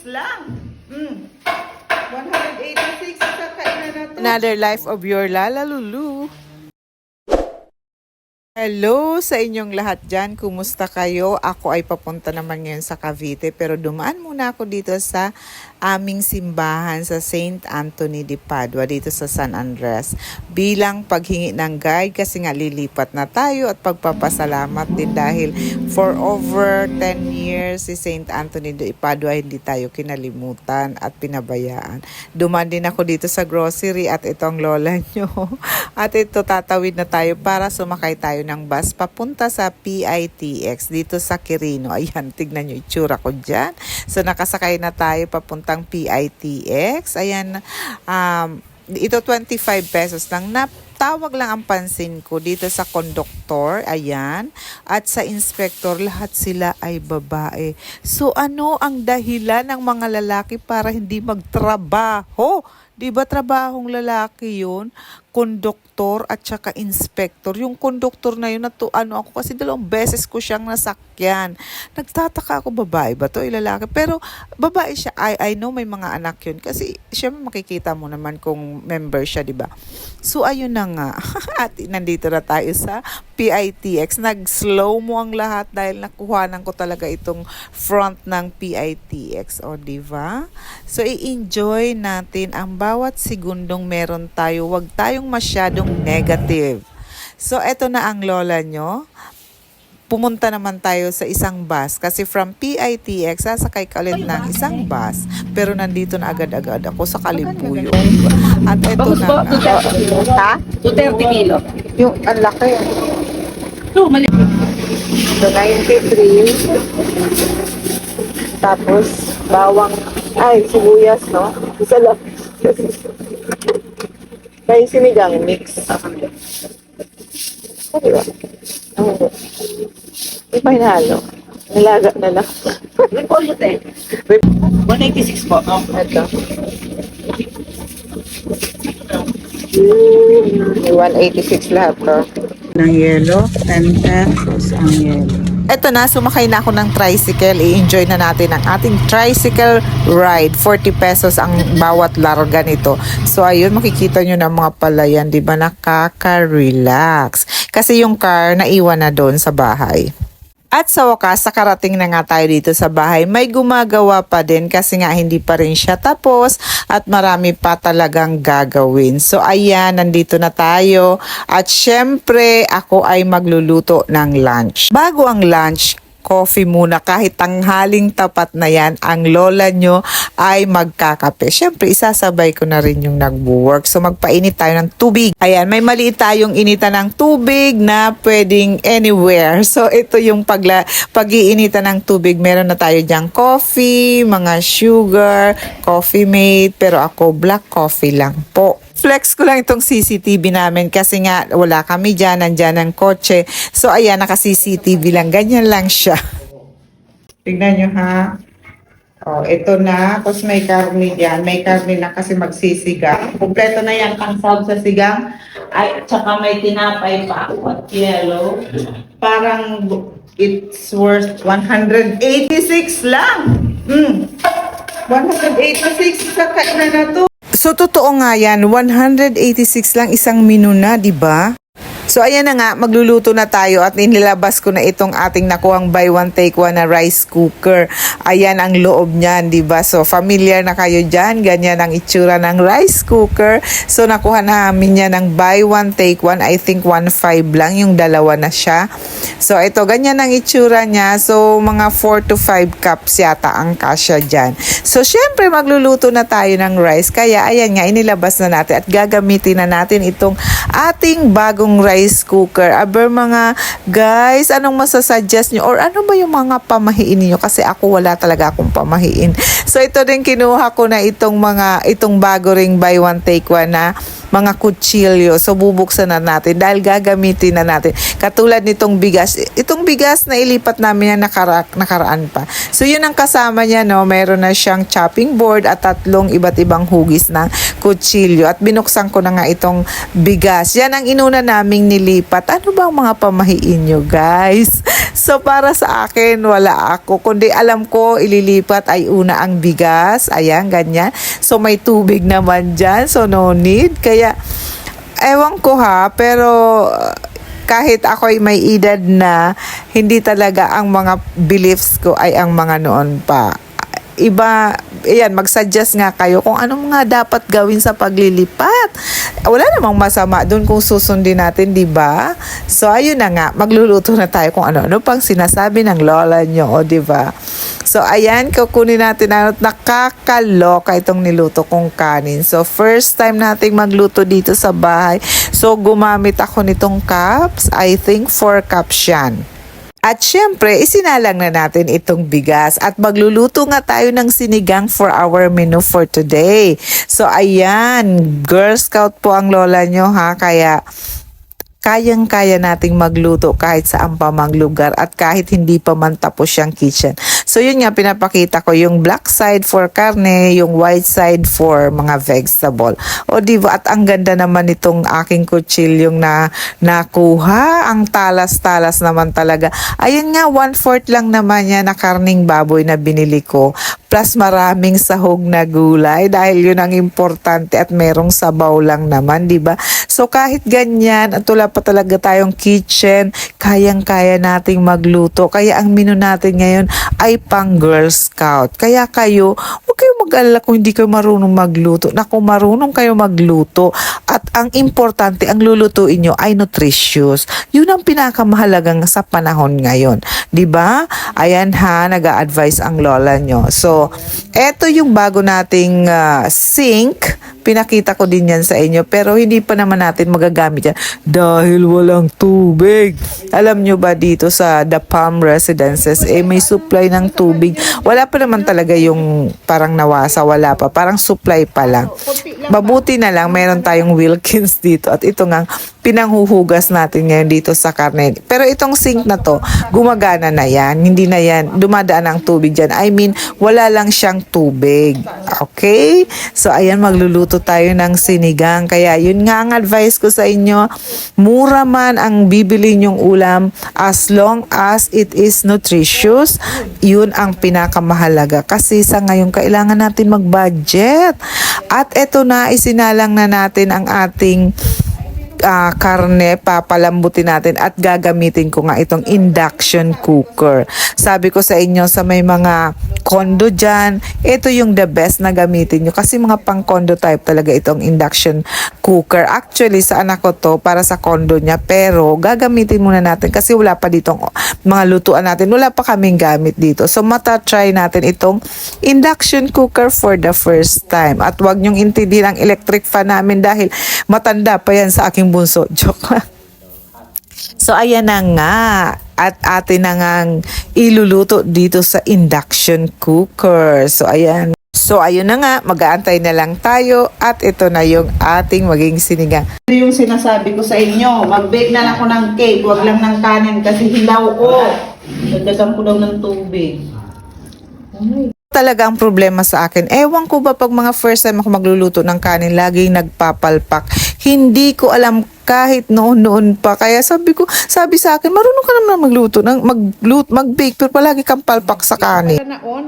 lang. 186 sa kainan na to. Another life of your Lala Lulu. Hello sa inyong lahat dyan. Kumusta kayo? Ako ay papunta naman ngayon sa Cavite pero dumaan muna ako dito sa aming simbahan sa Saint Anthony de Padua dito sa San Andres bilang paghingi ng guide kasi nga lilipat na tayo at pagpapasalamat din dahil for over 10 years si Saint Anthony de Padua hindi tayo kinalimutan at pinabayaan. Dumaan din ako dito sa grocery at itong lola nyo at ito tatawid na tayo para sumakay tayo ng bus papunta sa PITX dito sa Quirino. Ayan, tignan nyo itsura ko dyan. So nakasakay na tayo papuntang PITX. Ayan, ito 25 pesos lang. Tawag lang ang pansin ko dito sa konduktor, ayan, at sa inspector, lahat sila ay babae. So ano ang dahilan ng mga lalaki para hindi magtrabaho? Di ba trabahong lalaki yun? Konduktor at saka inspector. Yung konduktor na yun, ako kasi 2 beses ko siyang nasakyan. Nagtataka ako, babae ba to? Lalaki. Pero babae siya. I know may mga anak yun. Kasi syempre makikita mo naman kung member siya, di ba? So ayun na nga. At nandito na tayo sa PITX. Nag-slow mo ang lahat dahil nakuhanan ko talaga itong front ng PITX. O, di ba? So i-enjoy natin ang bawat segundong meron tayo. Huwag tayong masyadong negative. So, eto na ang lola nyo. Pumunta naman tayo sa isang bus. Kasi from PITX, sasakay ka ulit ng isang bus. Pero nandito na agad-agad ako sa Kalibuyo. At eto na nga. Ha? 230 kilo. Yung ang laki. No, mali. So, 93. Tapos, bawang, sibuyas, no? Isa lang. May sinigang mix. Diba? Hindi pa hinalo. Nilaga na lang. Repolyo te. 186 po. Ito. May 186 lahat to. Ng yelo. 10 pesos ang yelo. Eto na, sumakay na ako ng tricycle. I-enjoy na natin ang ating tricycle ride. 40 pesos ang bawat larga nito. So, ayun, makikita nyo na mga palayan, di ba? Nakaka-relax. Kasi yung car, naiwan na doon sa bahay. At sa wakas, nakarating na nga tayo dito sa bahay. May gumagawa pa din kasi nga hindi pa rin siya tapos at marami pa talagang gagawin. So ayan, nandito na tayo. At syempre, ako ay magluluto ng lunch. Bago ang lunch, coffee muna kahit tanghaling tapat na yan, ang lola nyo ay magkakape. Syempre, isasabay ko na rin yung nagwo-work. So, magpainit tayo ng tubig. Ayan, may maliit tayong initan ng tubig na pwedeng anywhere. So, ito yung pag-iinitan ng tubig. Meron na tayo dyang coffee, mga sugar, coffee mate, pero ako black coffee lang po. Flex ko lang itong CCTV namin kasi nga wala kami dyan, nandyan ang kotse. So ayan, naka-CCTV lang. Ganyan lang siya. Tignan nyo ha. O, ito na. Tapos may karne dyan. May karne na kasi magsisigang. Kompleto na yan pang sahog sa sigang. Ay, tsaka may tinapay pa. What yellow? Parang it's worth 186 lang. 186 sa kainan na to. So, totoo nga yan, 186 lang isang menu na, di ba? So, ayan na nga, magluluto na tayo at inilabas ko na itong ating nakuhang buy one take one na rice cooker. Ayan ang loob niyan, di ba? So, familiar na kayo dyan. Ganyan ang itsura ng rice cooker. So, nakuha namin niya ng buy one take one. I think 1.5 lang, yung dalawa na siya. So, ito, ganyan ang itsura niya. So, mga 4 to 5 cups yata ang kasya dyan. So, syempre, magluluto na tayo ng rice. Kaya, ayan nga, inilabas na natin at gagamitin na natin itong ating bagong rice cooker. Aber mga guys, anong masasuggest nyo? Or ano ba yung mga pamahiin niyo? Kasi ako wala talaga akong pamahiin. So, ito din kinuha ko na itong bago ring buy one take one na mga kutsilyo. So, bubuksan na natin dahil gagamitin na natin. Katulad nitong bigas. Itong bigas na ilipat namin na nakaraan pa. So, yun ang kasama niya, no? Meron na siyang chopping board at 3 iba't ibang hugis ng kutsilyo. At binuksan ko na nga itong bigas. Yan ang inuna naming nilipat. Ano ba ang mga pamahiin nyo, guys? So para sa akin, wala ako. Kundi alam ko, ililipat ay una ang bigas. Ayan, ganyan. So may tubig naman dyan. So no need. Kaya, ewan ko ha, pero kahit ako'y may edad na, hindi talaga ang mga beliefs ko ay ang mga noon pa. Iba, ayan, mag-suggest nga kayo kung anong nga dapat gawin sa paglilipat. Wala namang masama doon kung susundin natin, di ba? So, ayun na nga, magluluto na tayo kung ano-ano pang sinasabi ng lola nyo, o di ba? So, ayan, kukunin natin na nakakaloka itong niluto kong kanin. So, first time nating magluto dito sa bahay. So, gumamit ako nitong cups. I think 4 cups yan. At syempre, isinalang na natin itong bigas at magluluto nga tayo ng sinigang for our menu for today. So ayan, Girl Scout po ang lola nyo ha, kaya kayang-kaya nating magluto kahit saan pa mang lugar at kahit hindi pa man tapos yung kitchen. So yun nga, pinapakita ko yung black side for karne, yung white side for mga vegetable. O diba, at ang ganda naman itong aking kutsilyong na nakuha. Ang talas-talas naman talaga. Ayun nga, 1/4 lang naman yan na karning baboy na binili ko. Plus maraming sahog na gulay dahil yun ang importante at merong sabaw lang naman, di ba? So kahit ganyan, at wala pa talaga tayong kitchen, kayang-kaya nating magluto. Kaya ang menu natin ngayon ay pang Girl Scout. Kaya kayo, huwag kayong mag-alala kung hindi kayo marunong magluto. Naku, marunong kayo magluto. At ang importante, ang lulutuin nyo ay nutritious. Yun ang pinakamahalagang sa panahon ngayon. Di ba? Ayan ha, nag-a-advise ang lola nyo. So, eto yung bago nating sink. Pinakita ko din yan sa inyo. Pero hindi pa naman natin magagamit yan dahil walang tubig. Alam nyo ba dito sa The Palm Residences, may supply ng tubig. Wala pa naman talaga yung parang nawasa. Wala pa. Parang supply pa lang. Mabuti na lang, meron tayong Wilkins dito. At ito nga, pinanghuhugas natin ngayon dito sa karne. Pero itong sink na to, gumagana na yan. Hindi na yan, dumadaan ang tubig dyan. I mean, wala lang siyang tubig. Okay? So, ayan, magluluto tayo ng sinigang. Kaya, yun nga ang advice ko sa inyo. Mura man ang bibili nyong ulam as long as it is nutritious. Yun ang pinakamahalaga. Kasi sa ngayon, kailangan natin mag-budget. At eto na, isinalang na natin ang ating karne, papalambutin natin at gagamitin ko nga itong induction cooker. Sabi ko sa inyo, sa may mga condo dyan, ito yung the best na gamitin nyo kasi mga pang condo type talaga itong induction cooker. Actually, sa anak ko to para sa condo niya, pero gagamitin muna natin kasi wala pa ditong mga lutuan natin. Wala pa kaming gamit dito. So, mata-try natin itong induction cooker for the first time. At wag nyong intindihin ang electric fan namin dahil matanda pa yan sa aking bunso. Joke lang. So, ayan na nga. At atin na ngang iluluto dito sa induction cooker. So, ayan. So, ayun na nga. Mag-aantay na lang tayo. At ito na yung ating maging sinigang. Ito yung sinasabi ko sa inyo. Mag-bake na lang ako ng cake. Huwag lang ng kanin kasi hilaw ko. Dagdagan ko daw ng tubig. Talaga ang problema sa akin. Ewan ko ba pag mga first time ako magluluto ng kanin, laging nagpapalpak. Hindi ko alam kahit noon pa. Kaya sabi sa akin, marunong ka naman magluto, mag-bake, pero palagi kang palpak sa kanin. Kaya na-on.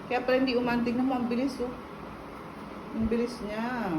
Kaya pala hindi umantig na ang bilis oh. Ang bilis niya.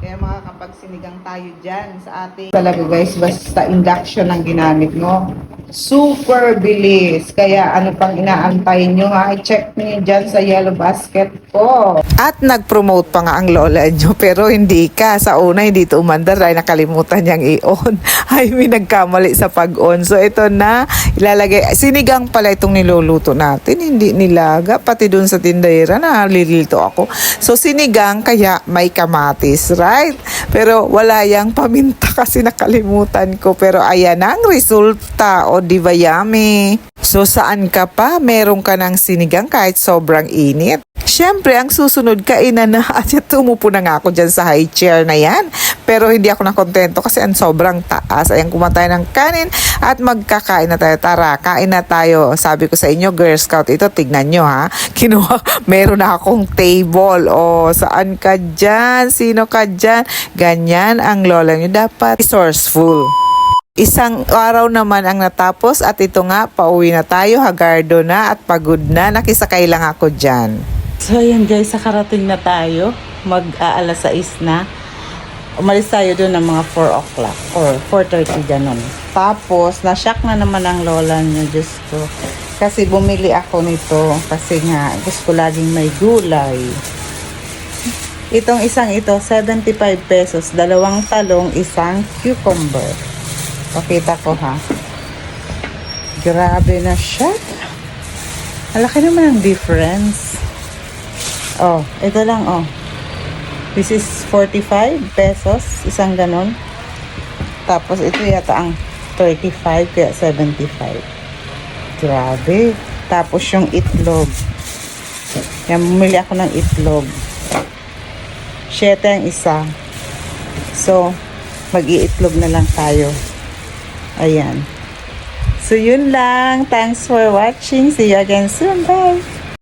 Kaya makakapagsinigang tayo dyan sa ating. Talaga guys, basta induction ang ginamit mo. Super bilis. Kaya ano pang inaantay nyo ha? I-check nyo dyan sa yellow basket ko. At nag-promote pa nga ang lola nyo, pero hindi ka. Sa una, hindi ito umandar dahil nakalimutan niyang i-on. Ay, may nagkamali sa pag-on. So, ito na, ilalagay. Sinigang pala itong niluluto natin. Hindi nilaga. Pati dun sa tindera na lilito ako. So, sinigang, kaya may kamatis, right? Pero wala yang paminta kasi nakalimutan ko. Pero ayan ang resulta. O, di ba yummy? So, saan ka pa? Meron ka ng sinigang kahit sobrang init. Siyempre, ang susunod, kainan na. At tumupo na nga ako dyan sa high chair na yan. Pero hindi ako nakontento kasi ang sobrang taas. Ayan, kumatay ng kanin at magkakain na tayo. Tara, kain na tayo. Sabi ko sa inyo, Girl Scout, ito, tignan nyo ha. Kinuha, meron na akong table. O, saan ka dyan? Sino ka dyan? Ganyan ang lola nyo. Dapat resourceful. Isang araw naman ang natapos at ito nga, pauwi na tayo, hagardo na at pagod na. Nakisakay lang ako dyan. So ayan guys, nakarating na tayo. Mag-aalas 6 na. Umalis tayo doon ng mga 4 o'clock or 4:30 ganun. Tapos, na-shock na naman ang lola niya, Diyos ko. Kasi bumili ako nito. Kasi nga, gusto ko laging may gulay. Itong isang ito, 75 pesos. 2 talong, isang cucumber. Pakita ko ha. Grabe na siya. Malaki naman ang difference. Oh, ito lang oh. This is 45 pesos. Isang ganon. Tapos ito yata ang 35 kaya 75. Grabe. Tapos yung itlog. Yan, bumili ako ng itlog. 7 ang isa. So, mag-iitlog na lang tayo. Ayan. So, yun lang. Thanks for watching. See you again soon. Bye!